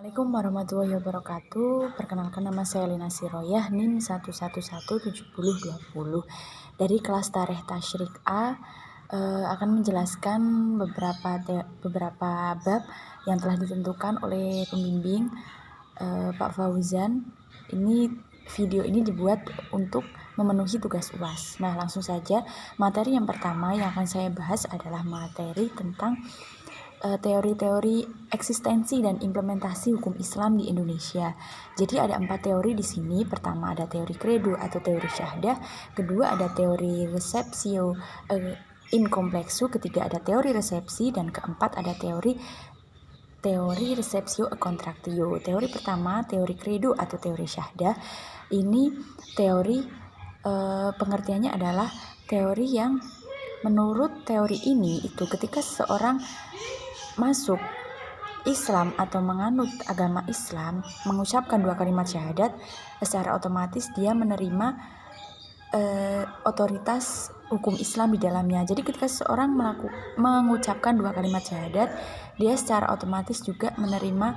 Assalamualaikum warahmatullahi wabarakatuh. Perkenalkan, nama saya Lina Siroyah, NIM 1117020. Dari kelas Tarikh Tasyrik A, akan menjelaskan beberapa bab yang telah ditentukan oleh pembimbing Pak Fauzan. Video ini dibuat untuk memenuhi tugas UAS. Nah, langsung saja, materi yang pertama yang akan saya bahas adalah materi tentang teori-teori eksistensi dan implementasi hukum Islam di Indonesia. Jadi ada 4 teori di sini. Pertama ada teori kredo atau teori syahdah, kedua ada teori receptio in complexo, ketiga ada teori resepsi, dan keempat ada teori receptio a contractio. Teori pertama, teori kredo atau teori syahdah. Ini teori pengertiannya adalah teori yang menurut teori ini itu ketika seseorang masuk Islam atau menganut agama Islam, mengucapkan 2 kalimat syahadat, secara otomatis dia menerima otoritas hukum Islam di dalamnya. Jadi ketika seseorang mengucapkan 2 kalimat syahadat, dia secara otomatis juga menerima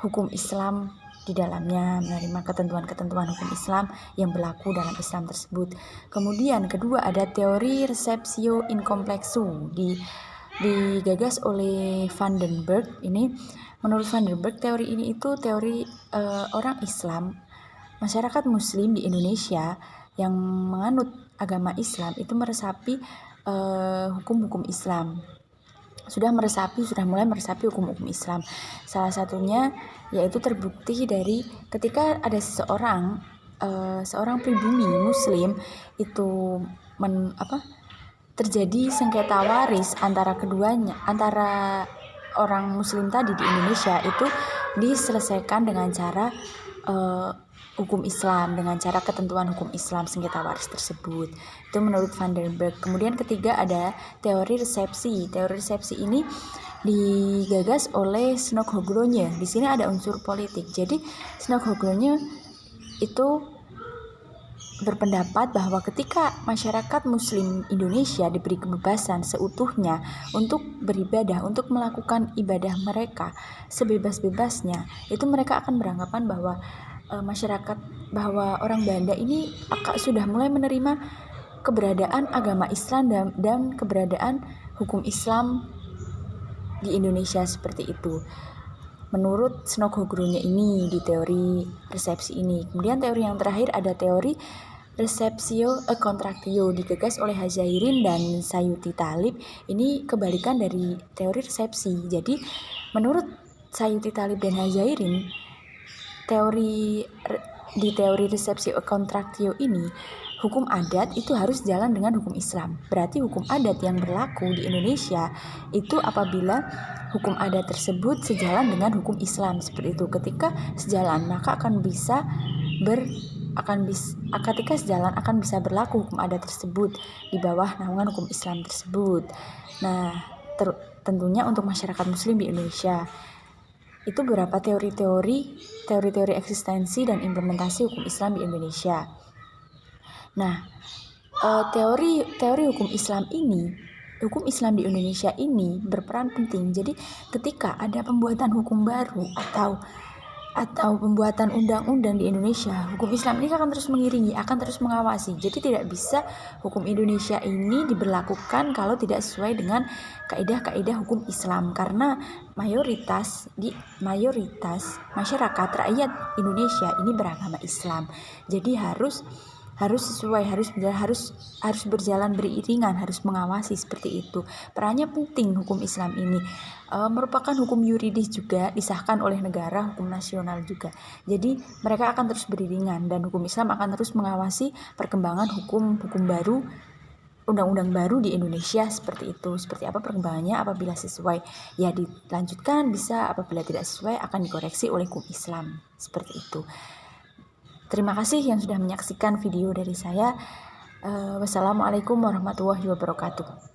hukum Islam di dalamnya, menerima ketentuan-ketentuan hukum Islam yang berlaku dalam Islam tersebut. Kemudian kedua ada teori receptio in complexo, digagas oleh Van den Berg. Ini menurut Van den Berg, teori ini itu teori orang Islam, masyarakat Muslim di Indonesia yang menganut agama Islam itu meresapi hukum-hukum Islam. Sudah mulai meresapi hukum-hukum Islam. Salah satunya yaitu terbukti dari ketika ada seorang pribumi Muslim itu terjadi sengketa waris antara orang Muslim tadi di Indonesia, itu diselesaikan dengan cara hukum Islam, dengan cara ketentuan hukum Islam sengketa waris tersebut. Itu menurut Van den Berg. Kemudian ketiga ada teori resepsi. Teori resepsi ini digagas oleh Snokhoglunje. Di sini ada unsur politik. Jadi Snokhoglunje itu berpendapat bahwa ketika masyarakat Muslim Indonesia diberi kebebasan seutuhnya untuk beribadah, untuk melakukan ibadah mereka sebebas-bebasnya, itu mereka akan beranggapan bahwa bahwa orang Belanda ini sudah mulai menerima keberadaan agama Islam dan keberadaan hukum Islam di Indonesia seperti itu. Menurut Snokhoglunje ini di teori resepsi ini. Kemudian teori yang terakhir ada teori receptio a contractio, digagas oleh Hadzairin dan Sayuti Talib. Ini kebalikan dari teori resepsi. Jadi menurut Sayuti Talib dan Hadzairin, di teori receptio a contractio ini, hukum adat itu harus jalan dengan hukum Islam. Berarti hukum adat yang berlaku di Indonesia itu apabila hukum adat tersebut sejalan dengan hukum Islam seperti itu. Ketika sejalan, maka akan bisa berlaku hukum adat tersebut di bawah naungan hukum Islam tersebut. Nah, tentunya untuk masyarakat Muslim di Indonesia. Itu beberapa teori eksistensi dan implementasi hukum Islam di Indonesia. Nah, teori hukum Islam di Indonesia ini berperan penting. Jadi ketika ada pembuatan hukum baru atau pembuatan undang-undang di Indonesia, hukum Islam ini akan terus mengiringi, akan terus mengawasi. Jadi tidak bisa hukum Indonesia ini diberlakukan kalau tidak sesuai dengan kaidah-kaidah hukum Islam, karena mayoritas masyarakat rakyat Indonesia ini beragama Islam. Jadi harus sesuai, harus berjalan beriringan, harus mengawasi seperti itu. Perannya penting hukum Islam ini. Merupakan hukum yuridis juga, disahkan oleh negara, hukum nasional juga. Jadi mereka akan terus beriringan dan hukum Islam akan terus mengawasi perkembangan hukum baru, undang-undang baru di Indonesia seperti itu. Seperti apa perkembangannya, apabila sesuai ya dilanjutkan, bisa apabila tidak sesuai akan dikoreksi oleh hukum Islam seperti itu. Terima kasih yang sudah menyaksikan video dari saya. Wassalamualaikum warahmatullahi wabarakatuh.